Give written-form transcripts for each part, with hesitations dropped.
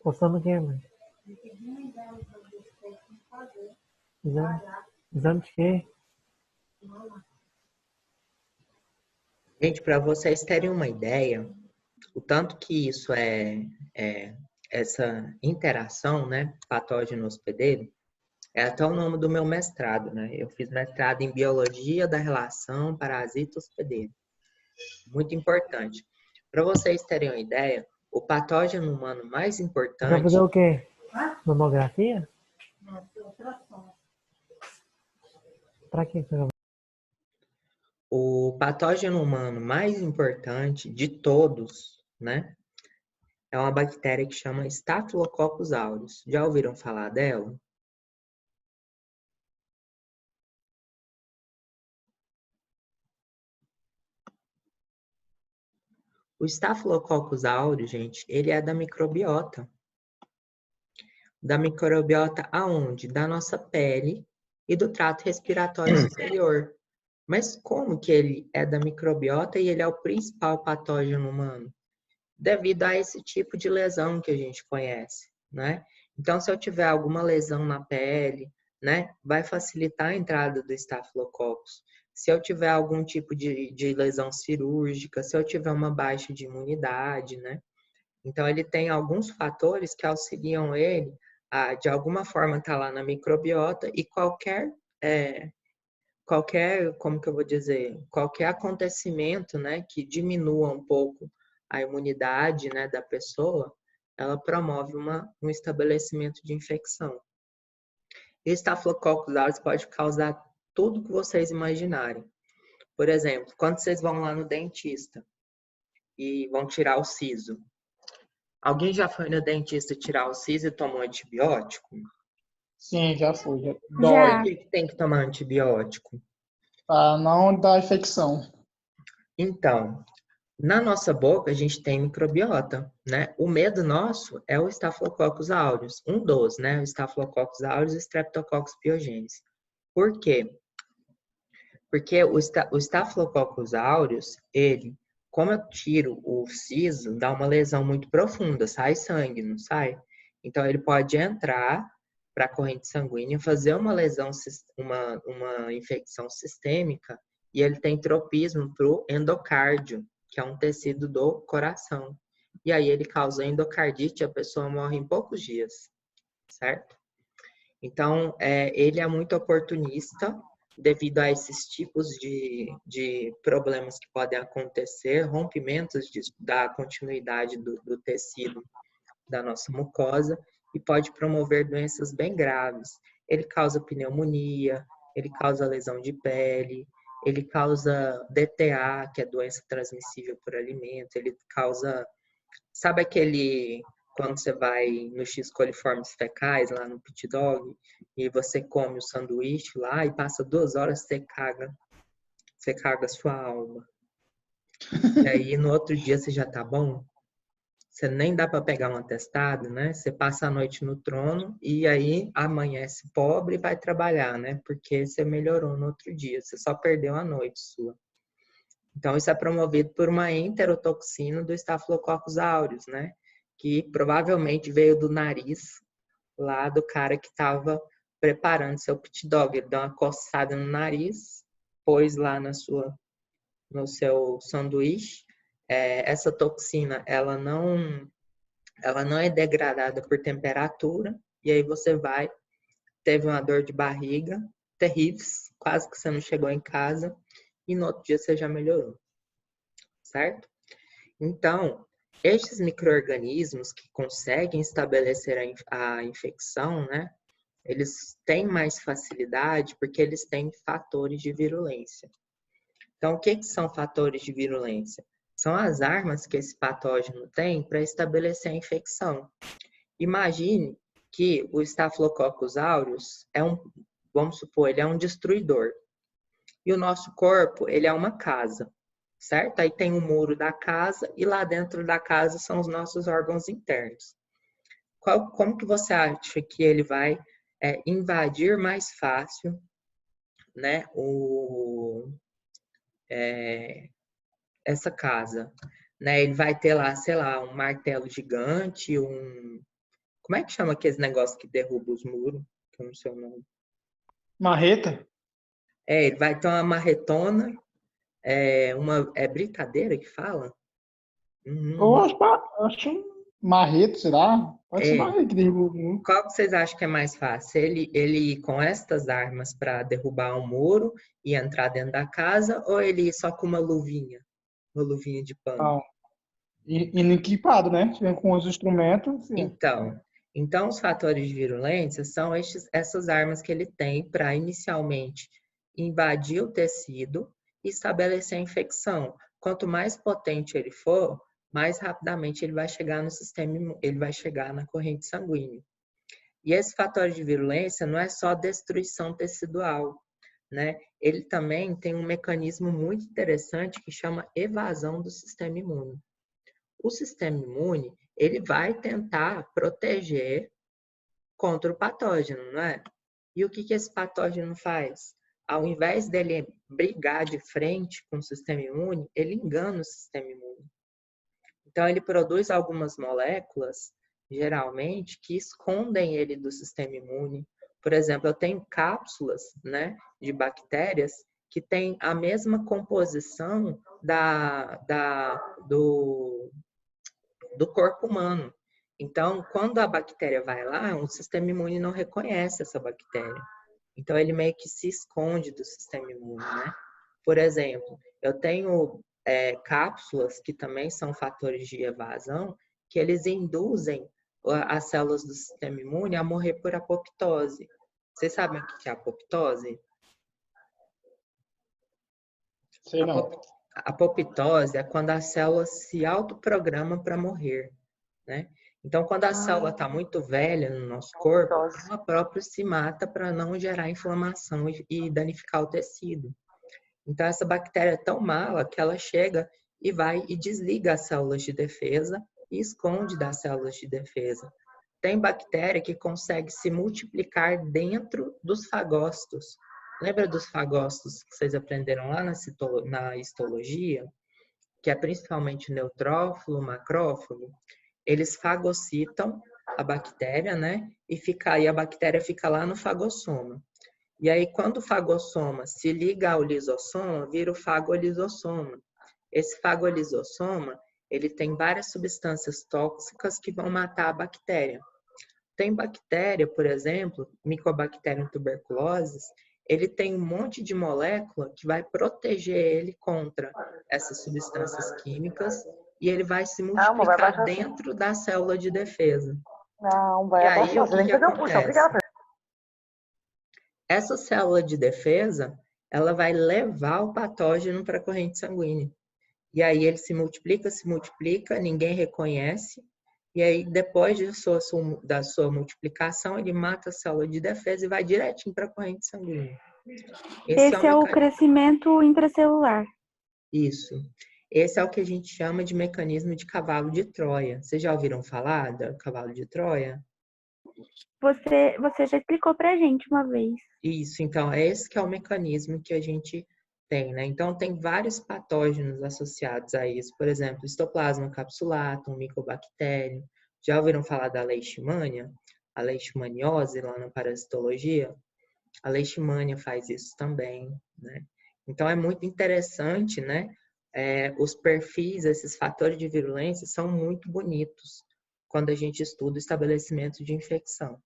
Postando o quê, mãe? Exame? Exame de quê? Gente, para vocês terem uma ideia, o tanto que isso essa interação, né, patógeno hospedeiro, é até o nome do meu mestrado, né? Eu fiz mestrado em biologia da relação parasita hospedeiro. Muito importante. Para vocês terem uma ideia, o patógeno humano mais Você vai fazer importante, o quê? Mamografia? Pra quê que você vai o patógeno humano mais importante de todos, né, é uma bactéria que chama Staphylococcus aureus. Já ouviram falar dela? O Staphylococcus aureus, gente, ele é da microbiota. Da microbiota aonde? Da nossa pele e do trato respiratório superior. Mas como que ele é da microbiota e ele é o principal patógeno humano? Devido a esse tipo de lesão que a gente conhece, né? Então, se eu tiver alguma lesão na pele, né, vai facilitar a entrada do Staphylococcus. Se eu tiver algum tipo de lesão cirúrgica, se eu tiver uma baixa de imunidade, né? Então, ele tem alguns fatores que auxiliam ele a, de alguma forma, estar lá na microbiota e como que eu vou dizer, qualquer acontecimento, né, que diminua um pouco a imunidade, né, da pessoa, ela promove um estabelecimento de infecção. E Staphylococcus aureus pode causar tudo que vocês imaginarem. Por exemplo, quando vocês vão lá no dentista e vão tirar o siso, alguém já foi no dentista tirar o siso e tomou antibiótico? Sim, já foi. Já. Por Dói. Já. que que tem que tomar antibiótico? Para não dar infecção. Então, na nossa boca, a gente tem microbiota, né? O medo nosso é o Staphylococcus aureus, um dos, né? O Staphylococcus aureus e Streptococcus pyogenes. Por quê? Porque o Staphylococcus aureus, ele, como eu tiro o siso, dá uma lesão muito profunda, sai sangue, não sai? Então, ele pode entrar para a corrente sanguínea, fazer uma lesão, uma infecção sistêmica, e ele tem tropismo para o endocárdio, que é um tecido do coração. E aí ele causa endocardite e a pessoa morre em poucos dias, certo? Então, ele é muito oportunista devido a esses tipos de problemas que podem acontecer, rompimentos da continuidade do tecido da nossa mucosa e pode promover doenças bem graves. Ele causa pneumonia, ele causa lesão de pele, ele causa DTA, que é doença transmissível por alimento, ele causa, sabe aquele quando você vai no X coliformes fecais lá no pit dog e você come o sanduíche lá e passa 2 horas você caga a sua alma. E aí no outro dia você já tá bom? Você nem dá para pegar um atestado, né? Você passa a noite no trono e aí amanhece pobre e vai trabalhar, né? Porque você melhorou no outro dia, você só perdeu a noite sua. Então, isso é promovido por uma enterotoxina do Staphylococcus aureus, né? Que provavelmente veio do nariz lá do cara que estava preparando seu pit dog. Ele deu uma coçada no nariz, pôs lá no seu sanduíche. Essa toxina, ela não é degradada por temperatura, e aí você teve uma dor de barriga terrível, quase que você não chegou em casa, e no outro dia você já melhorou, certo? Então, estes micro-organismos que conseguem estabelecer a infecção, né, eles têm mais facilidade porque eles têm fatores de virulência. Então, o que são fatores de virulência? São as armas que esse patógeno tem para estabelecer a infecção. Imagine que o Staphylococcus aureus vamos supor, ele é um destruidor. E o nosso corpo, ele é uma casa, certo? Aí tem o muro da casa e lá dentro da casa são os nossos órgãos internos. Como que você acha que ele vai invadir mais fácil, né, essa casa? né? Ele vai ter lá, sei lá, um martelo gigante, como é que chama aqueles negócios que derruba os muros? Que eu não sei o nome. Marreta? Ele vai ter uma marretona, é britadeira que fala? Eu Uhum. acho um marreta, será? Pode ser É. marreta que derruba o muro. Qual que vocês acham que é mais fácil? Ele ir com estas armas para derrubar um muro e entrar dentro da casa, ou ele ir só com uma luvinha de pano? Não. E equipado, né? Se vem com os instrumentos, sim. Então, os fatores de virulência são essas armas que ele tem para inicialmente invadir o tecido e estabelecer a infecção. Quanto mais potente ele for, mais rapidamente ele vai chegar no sistema, ele vai chegar na corrente sanguínea. E esse fator de virulência não é só destruição tecidual, né? Ele também tem um mecanismo muito interessante que chama evasão do sistema imune. O sistema imune, ele vai tentar proteger contra o patógeno, não é? E o que esse patógeno faz? Ao invés dele brigar de frente com o sistema imune, ele engana o sistema imune. Então, ele produz algumas moléculas, geralmente, que escondem ele do sistema imune. Por exemplo, eu tenho cápsulas, né, de bactérias que têm a mesma composição do corpo humano. Então, quando a bactéria vai lá, o sistema imune não reconhece essa bactéria. Então, ele meio que se esconde do sistema imune, né? Por exemplo, eu tenho cápsulas que também são fatores de evasão, que eles induzem as células do sistema imune a morrer por apoptose. Vocês sabem o que é apoptose? Sei não. A apoptose é quando a célula se autoprograma para morrer, né? Então, quando a célula está muito velha no nosso corpo, ela própria se mata para não gerar inflamação e danificar o tecido. Então, essa bactéria é tão mala que ela chega e vai e desliga as células de defesa e esconde das células de defesa. Tem bactéria que consegue se multiplicar dentro dos fagócitos. Lembra dos fagócitos que vocês aprenderam lá na histologia? Que é principalmente o neutrófilo, o macrófago? Eles fagocitam a bactéria, né? E a bactéria fica lá no fagossoma. E aí, quando o fagossoma se liga ao lisossoma, vira o fagolisossoma. Esse fagolisossoma, ele tem várias substâncias tóxicas que vão matar a bactéria. Tem bactéria, por exemplo, Mycobacterium tuberculosis, ele tem um monte de molécula que vai proteger ele contra essas substâncias químicas e ele vai se multiplicar dentro da célula de defesa. E aí, o que acontece? Essa célula de defesa, ela vai levar o patógeno para a corrente sanguínea. E aí ele se multiplica, ninguém reconhece. E aí, depois da sua multiplicação, ele mata a célula de defesa e vai direitinho para a corrente sanguínea. Esse é o crescimento intracelular. Isso. Esse é o que a gente chama de mecanismo de cavalo de Troia. Vocês já ouviram falar do cavalo de Troia? Você já explicou pra gente uma vez. Isso, então, esse que é o mecanismo que a gente tem, né? Então, tem vários patógenos associados a isso. Por exemplo, Histoplasma capsulatum, Mycobacterium. Já ouviram falar da leishmania? A leishmaniose lá na parasitologia? A leishmania faz isso também, né? Então, é muito interessante, né? Os perfis, esses fatores de virulência são muito bonitos quando a gente estuda o estabelecimento de infecção.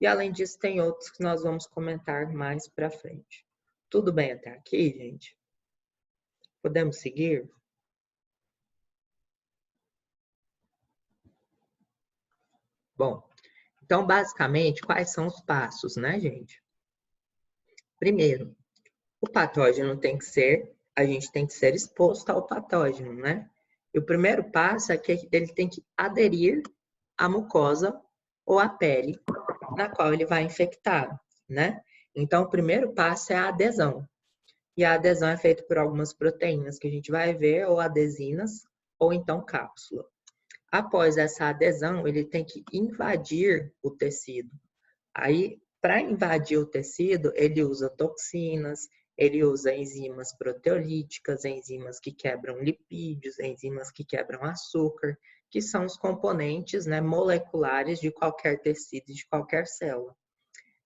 E, além disso, tem outros que nós vamos comentar mais para frente. Tudo bem até aqui, gente? Podemos seguir? Bom, então, basicamente, quais são os passos, né, gente? Primeiro, o patógeno a gente tem que ser exposto ao patógeno, né? E o primeiro passo é que ele tem que aderir à mucosa ou à pele na qual ele vai infectar, né? Então, o primeiro passo é a adesão. E a adesão é feita por algumas proteínas que a gente vai ver, ou adesinas, ou então cápsula. Após essa adesão, ele tem que invadir o tecido. Aí, para invadir o tecido, ele usa toxinas, Ele usa enzimas proteolíticas, enzimas que quebram lipídios, enzimas que quebram açúcar, que são os componentes, né, moleculares de qualquer tecido, de qualquer célula.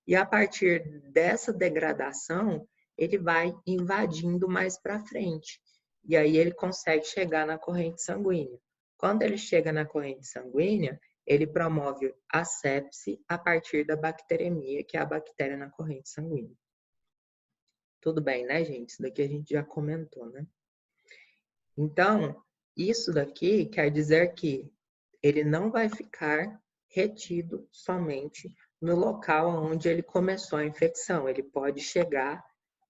E a partir dessa degradação, ele vai invadindo mais para frente. E aí ele consegue chegar na corrente sanguínea. Quando ele chega na corrente sanguínea, ele promove a sepse a partir da bacteremia, que é a bactéria na corrente sanguínea. Tudo bem, né, gente? Isso daqui a gente já comentou, né? Então, isso daqui quer dizer que ele não vai ficar retido somente no local onde ele começou a infecção. Ele pode chegar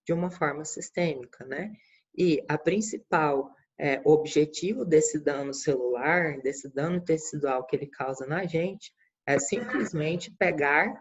de uma forma sistêmica, né? E a principal objetivo desse dano celular, desse dano tecidual que ele causa na gente, é simplesmente pegar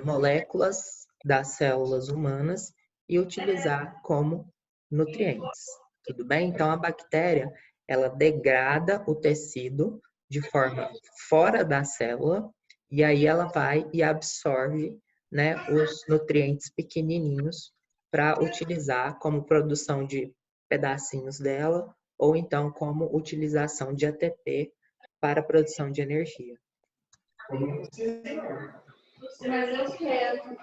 moléculas das células humanas e utilizar como nutrientes. Tudo bem? Então, a bactéria, ela degrada o tecido de forma fora da célula e aí ela vai e absorve, né, os nutrientes pequenininhos para utilizar como produção de pedacinhos dela ou então como utilização de ATP para a produção de energia. Mas eu quero.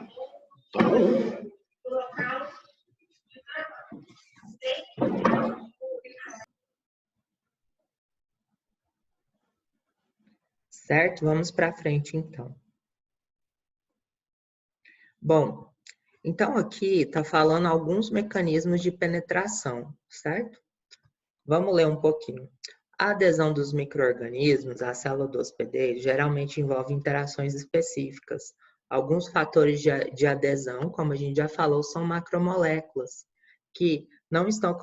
Certo? Vamos para frente, então. Bom, então aqui está falando alguns mecanismos de penetração, certo? Vamos ler um pouquinho. A adesão dos micro-organismos à célula do hospedeiro geralmente envolve interações específicas. Alguns fatores de adesão, como a gente já falou, são macromoléculas, que não estão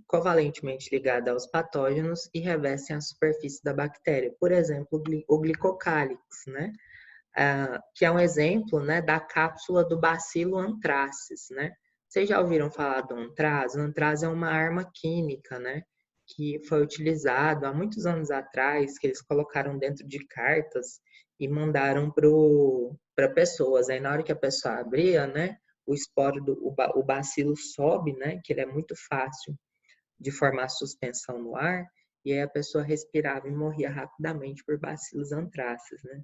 covalentemente ligadas aos patógenos e revestem a superfície da bactéria. Por exemplo, o glicocálix, né? Que é um exemplo, né, da cápsula do bacilo anthracis, né? Vocês já ouviram falar do antraz? O antraz é uma arma química, né? Que foi utilizado há muitos anos atrás, que eles colocaram dentro de cartas e mandaram para pessoas. Aí na hora que a pessoa abria, né, o esporo o bacilo sobe, né, que ele é muito fácil de formar suspensão no ar, e aí a pessoa respirava e morria rapidamente por bacilos anthracis, né?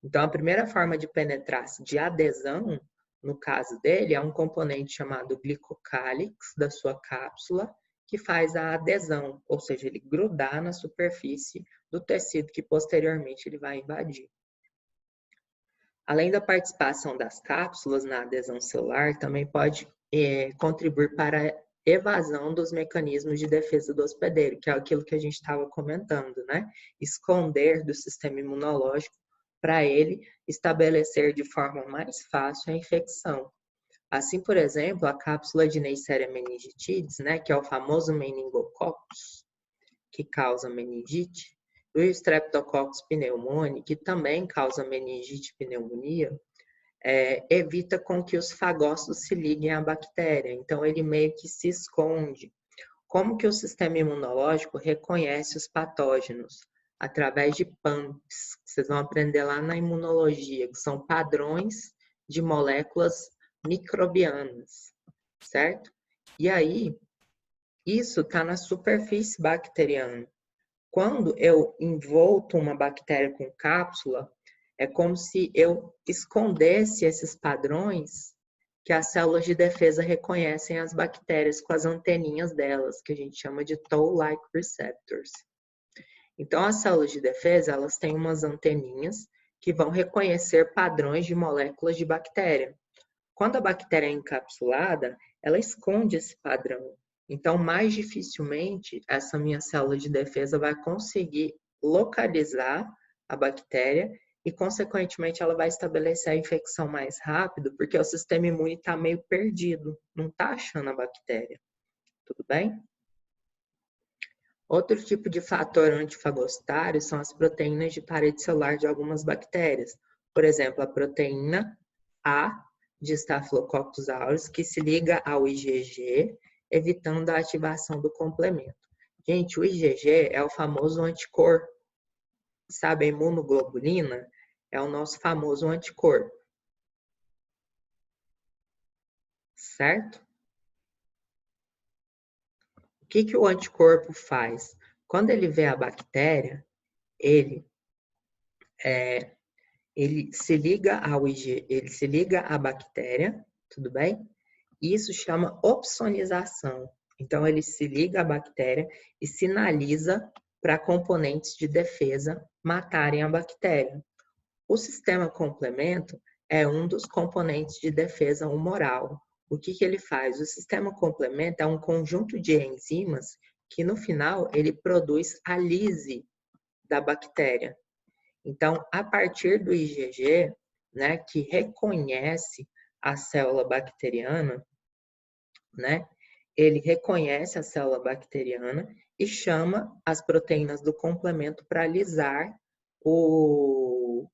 Então a primeira forma de penetrar, de adesão, no caso dele, é um componente chamado glicocálix da sua cápsula, que faz a adesão, ou seja, ele grudar na superfície do tecido que posteriormente ele vai invadir. Além da participação das cápsulas na adesão celular, também pode contribuir para a evasão dos mecanismos de defesa do hospedeiro, que é aquilo que a gente estava comentando, né? Esconder do sistema imunológico para ele estabelecer de forma mais fácil a infecção. Assim, por exemplo, a cápsula de Neisseria meningitidis, né, que é o famoso meningococcus, que causa meningite, e o Streptococcus pneumoniae, que também causa meningite e pneumonia, evita com que os fagócitos se liguem à bactéria. Então, ele meio que se esconde. Como que o sistema imunológico reconhece os patógenos? Através de PAMPs, que vocês vão aprender lá na imunologia, que são padrões de moléculas microbianas, certo? E aí, isso está na superfície bacteriana. Quando eu envolto uma bactéria com cápsula, é como se eu escondesse esses padrões que as células de defesa reconhecem as bactérias com as anteninhas delas, que a gente chama de toll-like receptors. Então, as células de defesa, elas têm umas anteninhas que vão reconhecer padrões de moléculas de bactéria. Quando a bactéria é encapsulada, ela esconde esse padrão. Então, mais dificilmente, essa minha célula de defesa vai conseguir localizar a bactéria e, consequentemente, ela vai estabelecer a infecção mais rápido, porque o sistema imune está meio perdido, não está achando a bactéria. Tudo bem? Outro tipo de fator antifagocitário são as proteínas de parede celular de algumas bactérias. Por exemplo, a proteína A de Staphylococcus aureus, que se liga ao IgG, evitando a ativação do complemento. Gente, o IgG é o famoso anticorpo. Sabe, a imunoglobulina é o nosso famoso anticorpo. certo? O que que o anticorpo faz? Quando ele vê a bactéria, ele se liga ao IG, ele se liga à bactéria, tudo bem? Isso chama opsonização. Então, ele se liga à bactéria e sinaliza para componentes de defesa matarem a bactéria. O sistema complemento é um dos componentes de defesa humoral. O que que ele faz? O sistema complemento é um conjunto de enzimas que, no final, ele produz a lise da bactéria. Então, a partir do IgG, né, que reconhece a célula bacteriana, né, ele reconhece a célula bacteriana e chama as proteínas do complemento para lisar o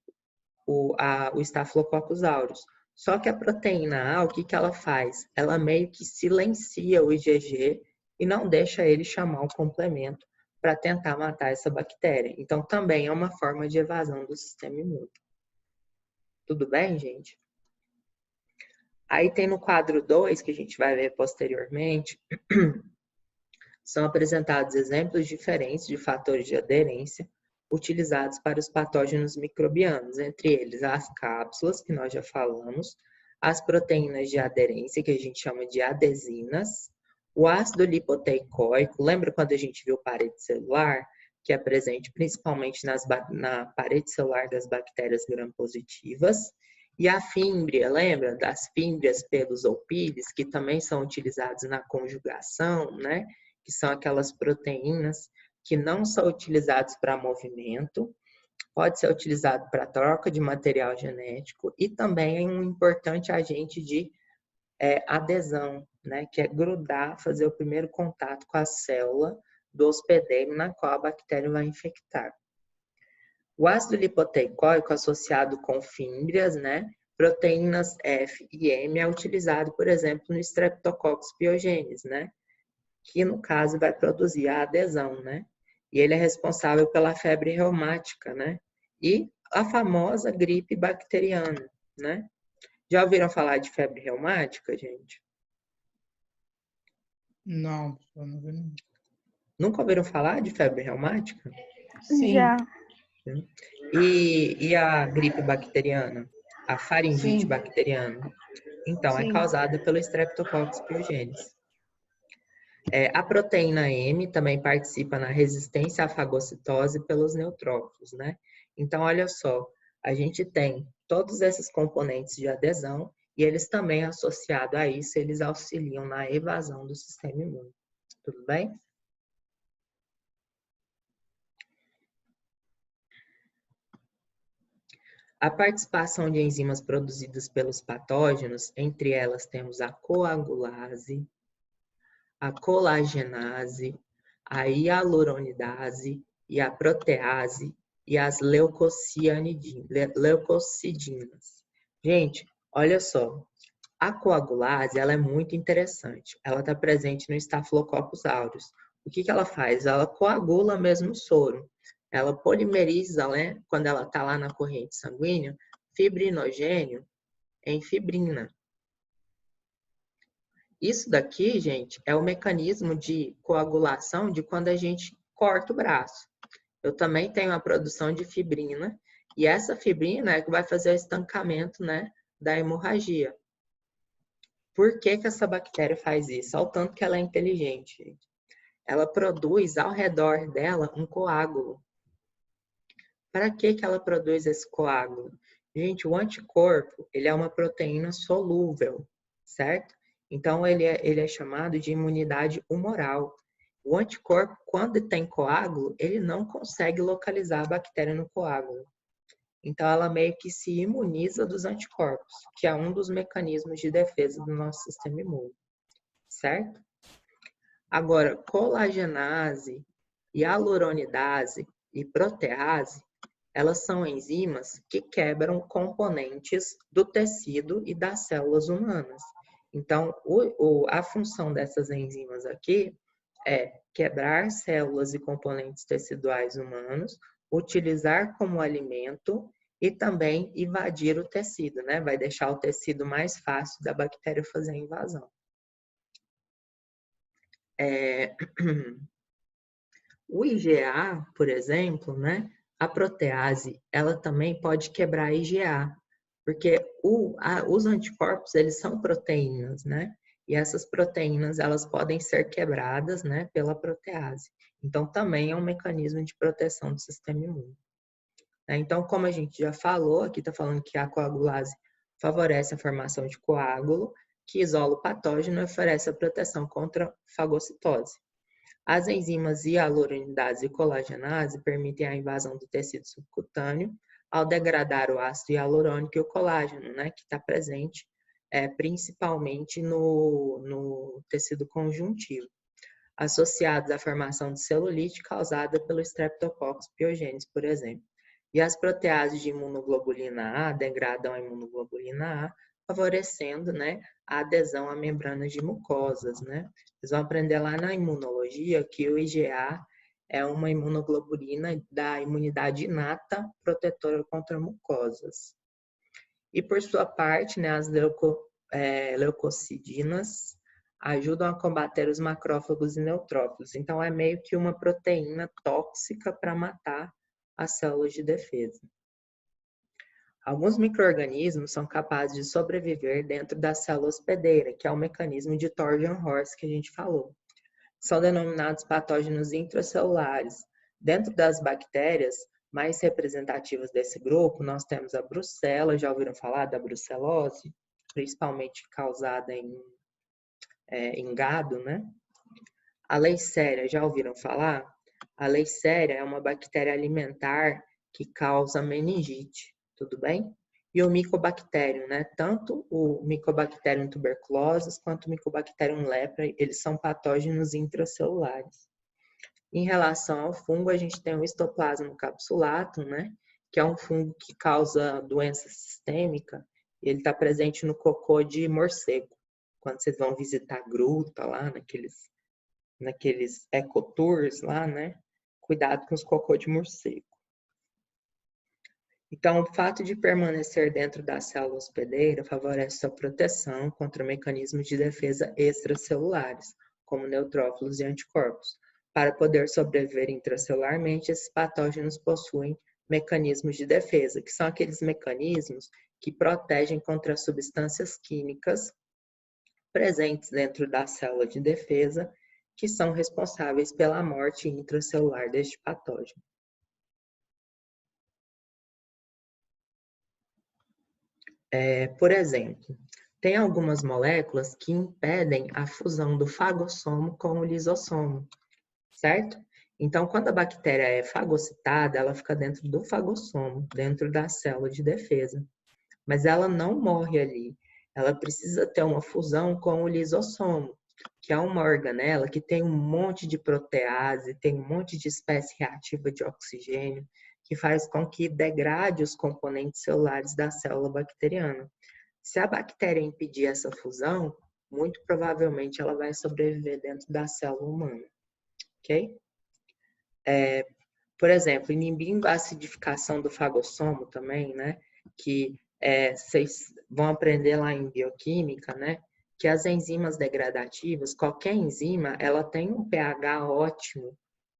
Staphylococcus aureus. Só que a proteína A, o que que ela faz? Ela meio que silencia o IgG e não deixa ele chamar o complemento para tentar matar essa bactéria. Então, também é uma forma de evasão do sistema imune. Tudo bem, gente? Aí tem no quadro 2, que a gente vai ver posteriormente, são apresentados exemplos diferentes de fatores de aderência utilizados para os patógenos microbianos, entre eles as cápsulas, que nós já falamos, as proteínas de aderência, que a gente chama de adesinas, o ácido lipoteicoico, lembra quando a gente viu parede celular, que é presente principalmente na parede celular das bactérias gram-positivas, e a fímbria, lembra das fímbrias, pelos ou pílis, que também são utilizados na conjugação, né? Que são aquelas proteínas que não são utilizadas para movimento, pode ser utilizado para troca de material genético e também é um importante agente de adesão, né? Que é grudar, fazer o primeiro contato com a célula do hospedeiro na qual a bactéria vai infectar. O ácido lipoteicoico associado com fímbrias, né? Proteínas F e M é utilizado, por exemplo, no Streptococcus pyogenes, né? Que no caso vai produzir a adesão, né? E ele é responsável pela febre reumática, né? E a famosa gripe bacteriana, né? Já ouviram falar de febre reumática, gente? Não, eu não vi. Não. Nunca ouviram falar de febre reumática? Sim, Já. E a gripe bacteriana? A faringite sim, bacteriana? Então, é sim. causada pelo Streptococcus pyogenes. A proteína M também participa na resistência à fagocitose pelos neutrófilos, né? Então, olha só, a gente tem todos esses componentes de adesão e eles também, associados a isso, eles auxiliam na evasão do sistema imune. Tudo bem? A participação de enzimas produzidas pelos patógenos, entre elas temos a coagulase, a colagenase, a hialuronidase e a protease e as leucocidinas. Gente, olha só, a coagulase ela é muito interessante. Ela está presente no Staphylococcus aureus. O que que ela faz? Ela coagula mesmo o soro. Ela polimeriza, né, quando ela está lá na corrente sanguínea, fibrinogênio em fibrina. Isso daqui, gente, é o mecanismo de coagulação de quando a gente corta o braço. Eu também tenho a produção de fibrina, e essa fibrina é que vai fazer o estancamento, né, da hemorragia. Por que que essa bactéria faz isso? Olha o tanto que ela é inteligente, gente. Ela produz ao redor dela um coágulo. Para que que ela produz esse coágulo? Gente, o anticorpo, ele é uma proteína solúvel, certo? Então, ele é chamado de imunidade humoral. O anticorpo, quando tem coágulo, ele não consegue localizar a bactéria no coágulo. Então, ela meio que se imuniza dos anticorpos, que é um dos mecanismos de defesa do nosso sistema imune, certo? Agora, colagenase, hialuronidase e protease, elas são enzimas que quebram componentes do tecido e das células humanas. Então, a função dessas enzimas aqui é quebrar células e componentes teciduais humanos, utilizar como alimento e também invadir o tecido, né? Vai deixar o tecido mais fácil da bactéria fazer a invasão. O IgA, por exemplo, né? A protease, ela também pode quebrar a IgA, porque os anticorpos, eles são proteínas, né? E essas proteínas, elas podem ser quebradas, né, pela protease. Então, também é um mecanismo de proteção do sistema imune. Então, como a gente já falou, aqui está falando que a coagulase favorece a formação de coágulo, que isola o patógeno e oferece a proteção contra fagocitose. As enzimas hialuronidase e colagenase permitem a invasão do tecido subcutâneo ao degradar o ácido hialurônico e o colágeno, né, que está presente principalmente no tecido conjuntivo, associados à formação de celulite causada pelo Streptococcus pyogenes, por exemplo. E as proteases de imunoglobulina A degradam a imunoglobulina A, favorecendo, né, a adesão a membranas de mucosas, né? Vocês vão aprender lá na imunologia que o IgA é uma imunoglobulina da imunidade inata protetora contra mucosas. E por sua parte, né, as leucocidinas ajudam a combater os macrófagos e neutrófilos. Então, é meio que uma proteína tóxica para matar as células de defesa. Alguns micro-organismos são capazes de sobreviver dentro da célula hospedeira, que é o mecanismo de Torsion-Horst que a gente falou. São denominados patógenos intracelulares. Dentro das bactérias mais representativas desse grupo, nós temos a brucela, já ouviram falar da brucelose? Principalmente causada em gado, né? A Leishsteria, já ouviram falar? A Leishsteria é uma bactéria alimentar que causa meningite, tudo bem? E o Mycobacterium, né? Tanto o Mycobacterium tuberculosis quanto o Mycobacterium leprae, eles são patógenos intracelulares. Em relação ao fungo, a gente tem o Histoplasma capsulatum, né? Que é um fungo que causa doença sistêmica, e ele está presente no cocô de morcego. Quando vocês vão visitar a gruta lá, naqueles ecotours lá, né? Cuidado com os cocô de morcego. Então, o fato de permanecer dentro da célula hospedeira favorece sua proteção contra mecanismos de defesa extracelulares, como neutrófilos e anticorpos. Para poder sobreviver intracelularmente, esses patógenos possuem mecanismos de defesa, que são aqueles mecanismos que protegem contra substâncias químicas presentes dentro da célula de defesa, que são responsáveis pela morte intracelular deste patógeno. Por exemplo, tem algumas moléculas que impedem a fusão do fagossomo com o lisossomo, certo? Então, quando a bactéria é fagocitada, ela fica dentro do fagossomo, dentro da célula de defesa. Mas ela não morre ali. Ela precisa ter uma fusão com o lisossomo, que é uma organela que tem um monte de protease, tem um monte de espécie reativa de oxigênio, que faz com que degrade os componentes celulares da célula bacteriana. Se a bactéria impedir essa fusão, muito provavelmente ela vai sobreviver dentro da célula humana, ok? Por exemplo, inibindo a acidificação do fagossomo também, né? Que vocês vão aprender lá em bioquímica, né? Que as enzimas degradativas, qualquer enzima, ela tem um pH ótimo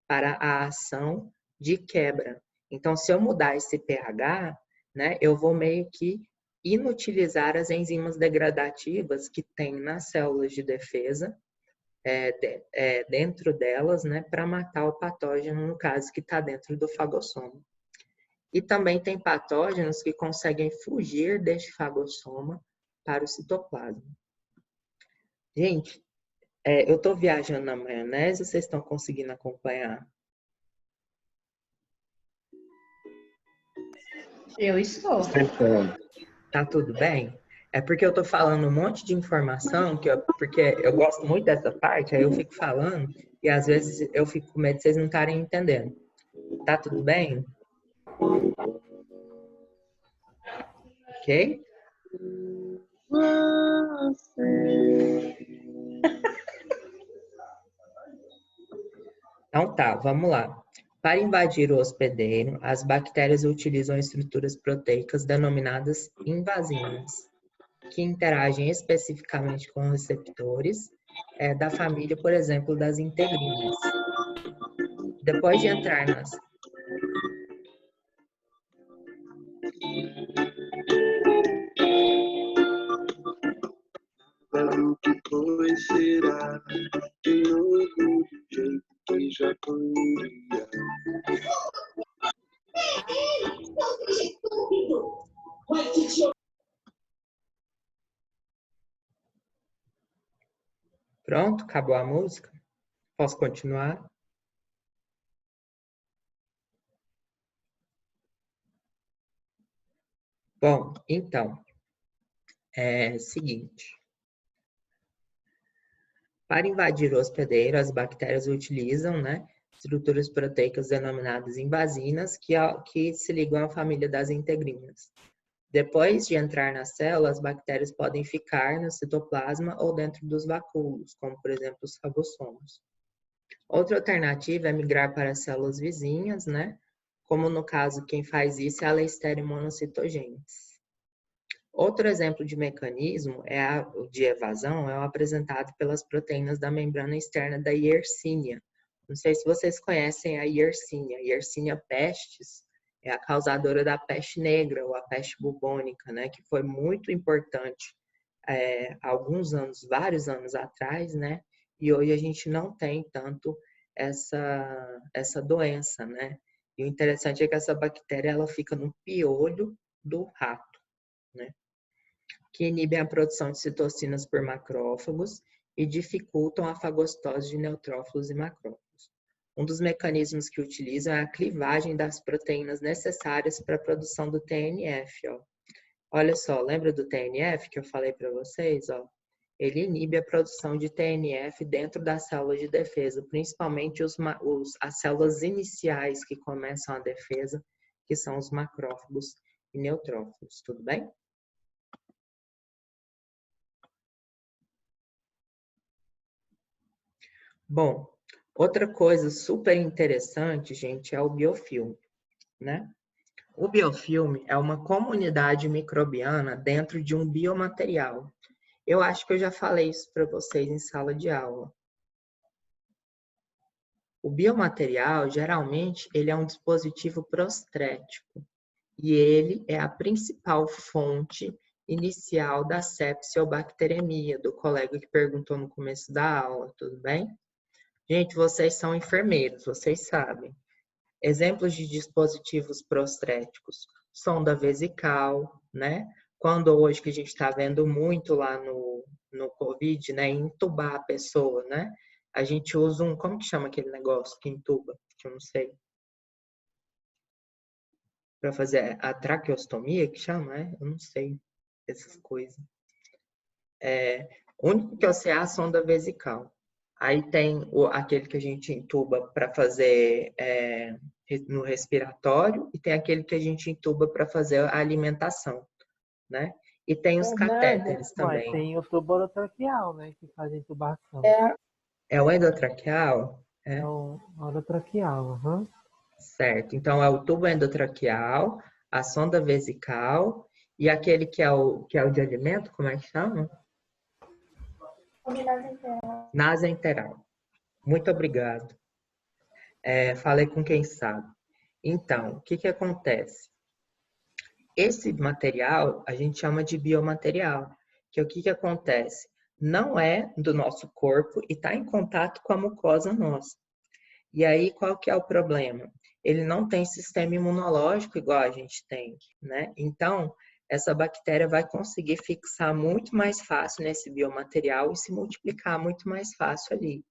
para a ação de quebra. Então, se eu mudar esse pH, né, eu vou meio que inutilizar as enzimas degradativas que tem nas células de defesa, dentro delas, né, para matar o patógeno, no caso, que está dentro do fagossomo. E também tem patógenos que conseguem fugir deste fagossoma para o citoplasma. Gente, eu estou viajando na maionese, vocês estão conseguindo acompanhar? Eu estou. Tá tudo bem? É porque eu tô falando um monte de informação, porque eu gosto muito dessa parte, aí eu fico falando, e às vezes eu fico com medo de vocês não estarem entendendo. Tá tudo bem? Ok? Então tá, vamos lá. Para invadir o hospedeiro, as bactérias utilizam estruturas proteicas denominadas invasinas, que interagem especificamente com receptores da família, por exemplo, das integrinas. Depois de entrar nas... O que foi será de novo do jeito que já conhecia. Pronto, acabou a música? Posso continuar? Bom, então, é o seguinte. Para invadir o hospedeiro, as bactérias utilizam, né, estruturas proteicas denominadas invasinas, que se ligam à família das integrinas. Depois de entrar na célula, as bactérias podem ficar no citoplasma ou dentro dos vacúolos, como, por exemplo, os fagossomos. Outra alternativa é migrar para células vizinhas, né? Como no caso, quem faz isso é a Listeria monocytogenes. Outro exemplo de mecanismo de evasão é o apresentado pelas proteínas da membrana externa da Yersinia. Não sei se vocês conhecem a Yersinia. A Yersinia pestis é a causadora da peste negra ou a peste bubônica, né? Que foi muito importante alguns anos, vários anos atrás, né? E hoje a gente não tem tanto essa doença, né? E o interessante é que essa bactéria ela fica no piolho do rato, né? Que inibem a produção de citocinas por macrófagos e dificultam a fagocitose de neutrófilos e macrófagos. Um dos mecanismos que utilizam é a clivagem das proteínas necessárias para a produção do TNF. Ó. Olha só, lembra do TNF que eu falei para vocês? Ó? Ele inibe a produção de TNF dentro das células de defesa, principalmente as células iniciais que começam a defesa, que são os macrófagos e neutrófilos. Tudo bem? Bom, outra coisa super interessante, gente, é o biofilme, né? O biofilme é uma comunidade microbiana dentro de um biomaterial. Eu acho que eu já falei isso para vocês em sala de aula. O biomaterial, geralmente, ele é um dispositivo prostrético e ele é a principal fonte inicial da sepse ou bacteremia, do colega que perguntou no começo da aula, tudo bem? Gente, vocês são enfermeiros, vocês sabem. Exemplos de dispositivos prostréticos, sonda vesical, né? Quando hoje que a gente está vendo muito lá no COVID, né? Entubar a pessoa, né? A gente usa como que chama aquele negócio que entuba? Que eu não sei. Para fazer a traqueostomia, que chama, né? Eu não sei essas coisas. O único que eu sei é a sonda vesical. Aí tem aquele que a gente entuba para fazer no respiratório e tem aquele que a gente entuba para fazer a alimentação, né? E tem os catéteres também. Tem o tubo orotraqueal, né? Que faz intubação. É o endotraqueal? É o orotraqueal, aham. Certo. Então, é o tubo endotraqueal, a sonda vesical e aquele que é o de alimento, como é que chama? Nasoenteral. Muito obrigado. Falei com quem sabe. Então, o que acontece? Esse material a gente chama de biomaterial, que o que acontece? Não é do nosso corpo e está em contato com a mucosa nossa. E aí, qual que é o problema? Ele não tem sistema imunológico igual a gente tem, né? Então, essa bactéria vai conseguir fixar muito mais fácil nesse biomaterial e se multiplicar muito mais fácil ali,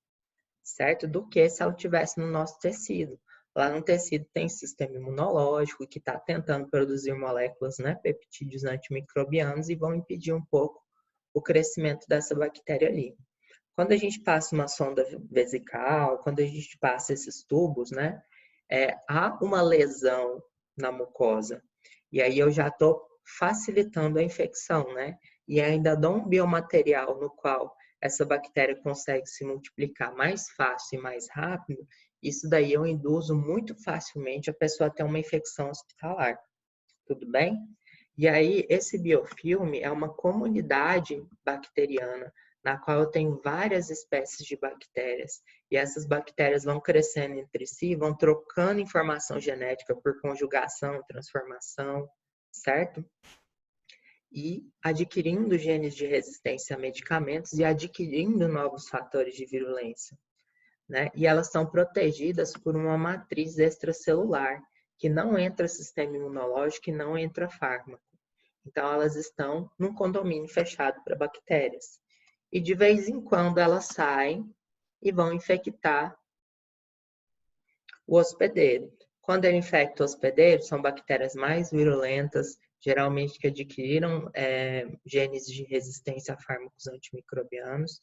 certo? Do que se ela estivesse no nosso tecido. Lá no tecido tem sistema imunológico que está tentando produzir moléculas, né, peptídeos antimicrobianos e vão impedir um pouco o crescimento dessa bactéria ali. Quando a gente passa uma sonda vesical, quando a gente passa esses tubos, né, há uma lesão na mucosa. E aí eu já estou facilitando a infecção, né? E ainda dou um biomaterial no qual essa bactéria consegue se multiplicar mais fácil e mais rápido, Isso daí eu induzo muito facilmente a pessoa a ter uma infecção hospitalar. Tudo bem? E aí, esse biofilme é uma comunidade bacteriana na qual eu tenho várias espécies de bactérias. E essas bactérias vão crescendo entre si, vão trocando informação genética por conjugação, transformação, certo? E adquirindo genes de resistência a medicamentos e adquirindo novos fatores de virulência, né? E elas são protegidas por uma matriz extracelular, que não entra sistema imunológico e não entra fármaco. Então, elas estão num condomínio fechado para bactérias. E de vez em quando elas saem e vão infectar o hospedeiro. Quando ele infecta o hospedeiro, são bactérias mais virulentas, geralmente que adquiriram genes de resistência a fármacos antimicrobianos,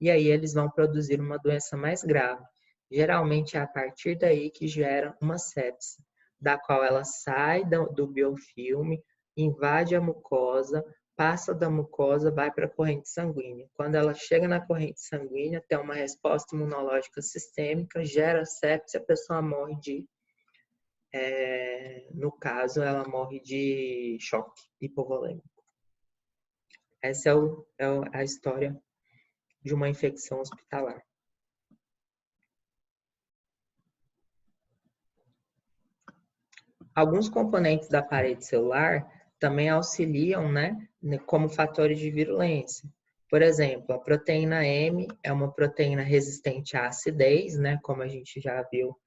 e aí eles vão produzir uma doença mais grave. Geralmente é a partir daí que gera uma sepse, da qual ela sai do biofilme, invade a mucosa, passa da mucosa, vai para a corrente sanguínea. Quando ela chega na corrente sanguínea, tem uma resposta imunológica sistêmica, gera sepse, a pessoa morre no caso, ela morre de choque hipovolêmico. Essa é a história de uma infecção hospitalar. Alguns componentes da parede celular também auxiliam, né, como fatores de virulência. Por exemplo, a proteína M é uma proteína resistente à acidez, né, como a gente já viu,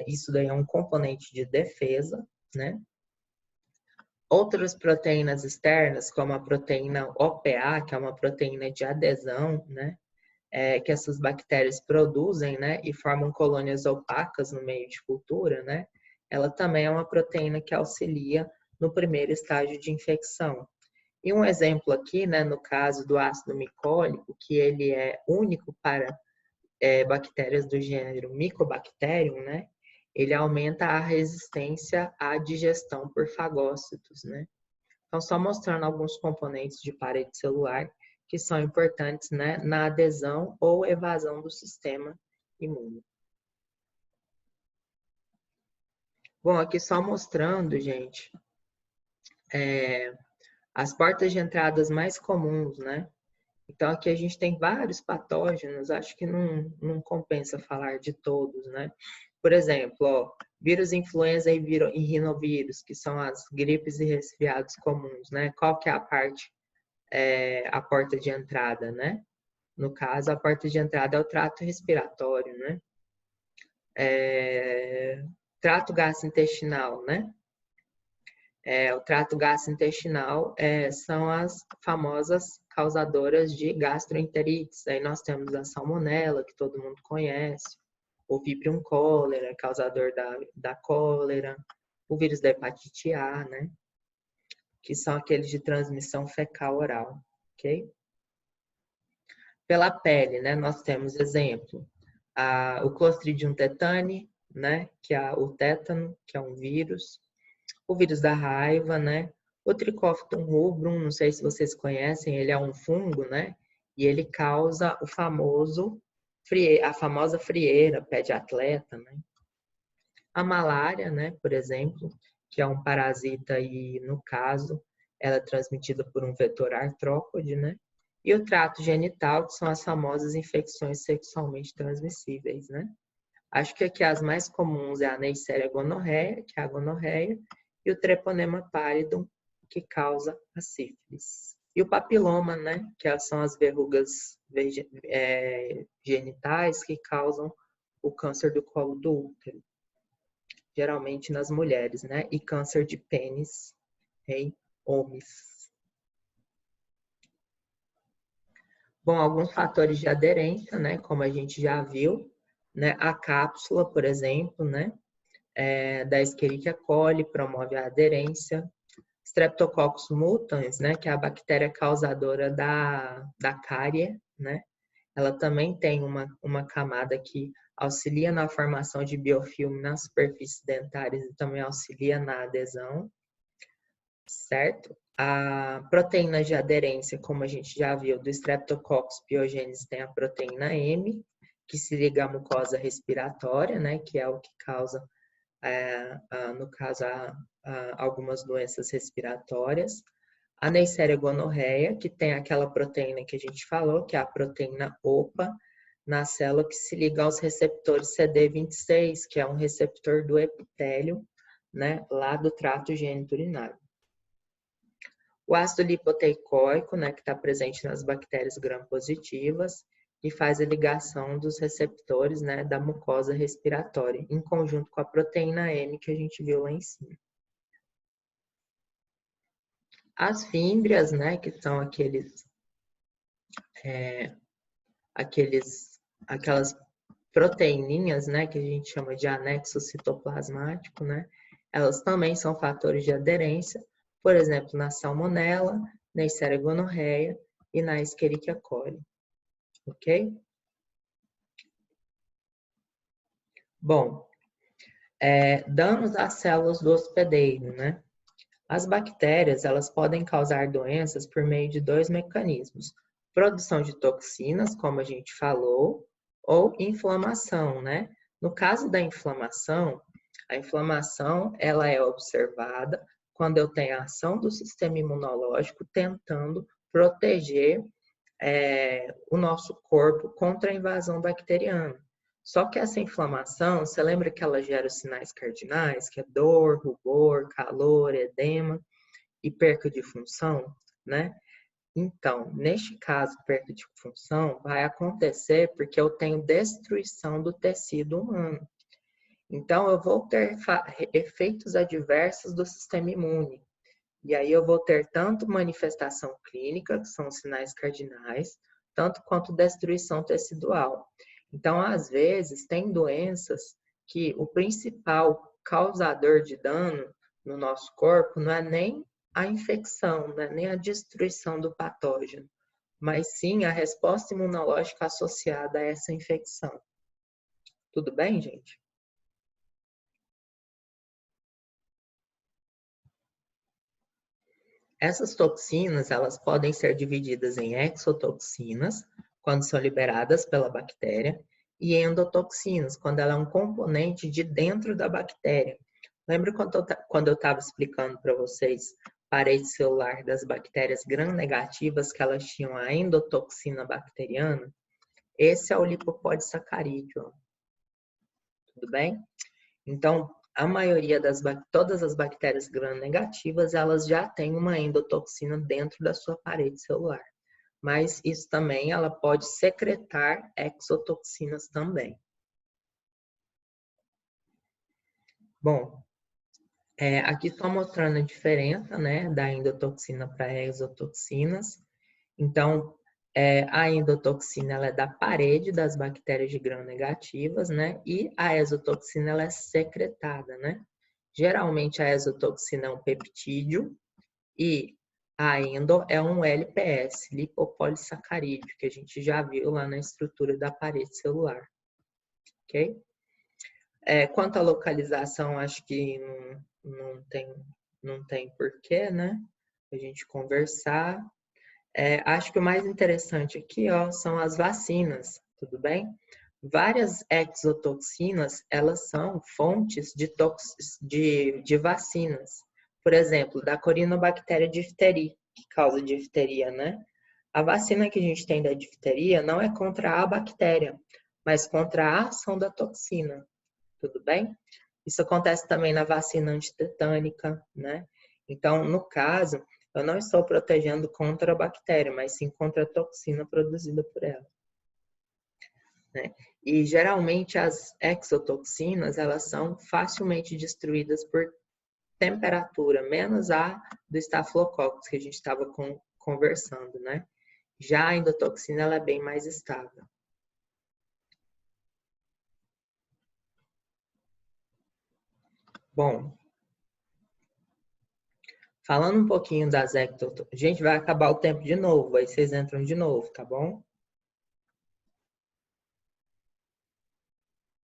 isso daí é um componente de defesa, né? Outras proteínas externas, como a proteína OPA, que é uma proteína de adesão, né, que essas bactérias produzem, né, e formam colônias opacas no meio de cultura, né? Ela também é uma proteína que auxilia no primeiro estágio de infecção. E um exemplo aqui, né, no caso do ácido micólico, que ele é único para bactérias do gênero Mycobacterium, né? Ele aumenta a resistência à digestão por fagócitos, né? Então, só mostrando alguns componentes de parede celular que são importantes, né, na adesão ou evasão do sistema imune. Bom, aqui só mostrando, gente, as portas de entradas mais comuns, né? Então, aqui a gente tem vários patógenos, acho que não compensa falar de todos, né? Por exemplo, ó, vírus influenza e rinovírus, que são as gripes e resfriados comuns, né? Qual que é a parte, a porta de entrada, né? No caso, a porta de entrada é o trato respiratório, né? Trato gastrointestinal, né? O trato gastrointestinal são as famosas causadoras de gastroenterites. Aí nós temos a salmonela, que todo mundo conhece, o Vibrio cólera, causador da cólera, o vírus da hepatite A, né? Que são aqueles de transmissão fecal-oral, ok? Pela pele, né? Nós temos exemplo, o Clostridium tetani, né? Que é o tétano, que é um vírus. O vírus da raiva, né? O Trichofiton rubrum, não sei se vocês conhecem, ele é um fungo, né? E ele causa a famosa frieira, pé de atleta, né? A malária, né, por exemplo, que é um parasita e, no caso, ela é transmitida por um vetor artrópode, né? E o trato genital, que são as famosas infecções sexualmente transmissíveis, né? Acho que aqui as mais comuns é a Neisseria gonorreia, que é a gonorreia, e o treponema pallidum, que causa a sífilis. E o papiloma, né, que são as verrugas genitais que causam o câncer do colo do útero, geralmente nas mulheres, né, e câncer de pênis em homens. Bom, alguns fatores de aderência, né, como a gente já viu, né, a cápsula, por exemplo, né, da Escherichia coli promove a aderência. Streptococcus mutans, né, que é a bactéria causadora da cárie, né? Ela também tem uma camada que auxilia na formação de biofilme nas superfícies dentárias e também auxilia na adesão, certo? A proteína de aderência, como a gente já viu, do Streptococcus pyogenes tem a proteína M, que se liga à mucosa respiratória, né, que é o que causa, no caso, algumas doenças respiratórias. A Neisseria gonorreia, que tem aquela proteína que a gente falou, que é a proteína OPA, na célula que se liga aos receptores CD26, que é um receptor do epitélio, né, lá do trato geniturinário. O ácido lipoteicoico, né, que está presente nas bactérias gram-positivas e faz a ligação dos receptores, né, da mucosa respiratória, em conjunto com a proteína M que a gente viu lá em cima. As fímbrias, né, que são aquelas proteininhas, né, que a gente chama de anexo citoplasmático, né, elas também são fatores de aderência, por exemplo, na Salmonella, Neisseria gonorreia e na Escherichia coli. Ok? Bom, danos às células do hospedeiro, né? As bactérias, elas podem causar doenças por meio de 2 mecanismos. Produção de toxinas, como a gente falou, ou inflamação, né? No caso da inflamação, a inflamação, ela é observada quando eu tenho a ação do sistema imunológico tentando proteger o nosso corpo contra a invasão bacteriana. Só que essa inflamação, você lembra que ela gera os sinais cardinais, que é dor, rubor, calor, edema e perca de função, né? Então, neste caso, perda de função vai acontecer porque eu tenho destruição do tecido humano. Então, eu vou ter efeitos adversos do sistema imune. E aí eu vou ter tanto manifestação clínica, que são os sinais cardinais, tanto quanto destruição tecidual. Então, às vezes, tem doenças que o principal causador de dano no nosso corpo não é nem a infecção, não é nem a destruição do patógeno, mas sim a resposta imunológica associada a essa infecção. Tudo bem, gente? Essas toxinas, elas podem ser divididas em exotoxinas, quando são liberadas pela bactéria, e endotoxinas, quando ela é um componente de dentro da bactéria. Lembra quando eu estava explicando para vocês parede celular das bactérias gram-negativas, que elas tinham a endotoxina bacteriana? Esse é o lipopolissacarídeo, ó. Tudo bem? Então, a maioria todas as bactérias gram-negativas, elas já têm uma endotoxina dentro da sua parede celular. Mas isso também, ela pode secretar exotoxinas também. Bom, aqui estou mostrando a diferença, né, da endotoxina para exotoxinas. Então, a endotoxina ela é da parede das bactérias de gram-negativas, né? E a exotoxina ela é secretada, né? Geralmente a exotoxina é um peptídeo e a endo é um LPS, lipopolissacarídeo, que a gente já viu lá na estrutura da parede celular. Ok? Quanto à localização, acho que não tem porquê, né? A gente conversar. Acho que o mais interessante aqui, ó, são as vacinas, tudo bem? Várias exotoxinas, elas são fontes de vacinas. Por exemplo, da Corynebacteria diphtheriae, que causa difteria, né? A vacina que a gente tem da difteria não é contra a bactéria, mas contra a ação da toxina, tudo bem? Isso acontece também na vacina antitetânica, né? Então, no caso, eu não estou protegendo contra a bactéria, mas sim contra a toxina produzida por ela. Né? E geralmente as exotoxinas, elas são facilmente destruídas por temperatura, menos a do Staphylococcus que a gente estava conversando, né? Já a endotoxina, ela é bem mais estável. Bom, falando um pouquinho das exotoxinas, gente, vai acabar o tempo de novo, aí vocês entram de novo, tá bom?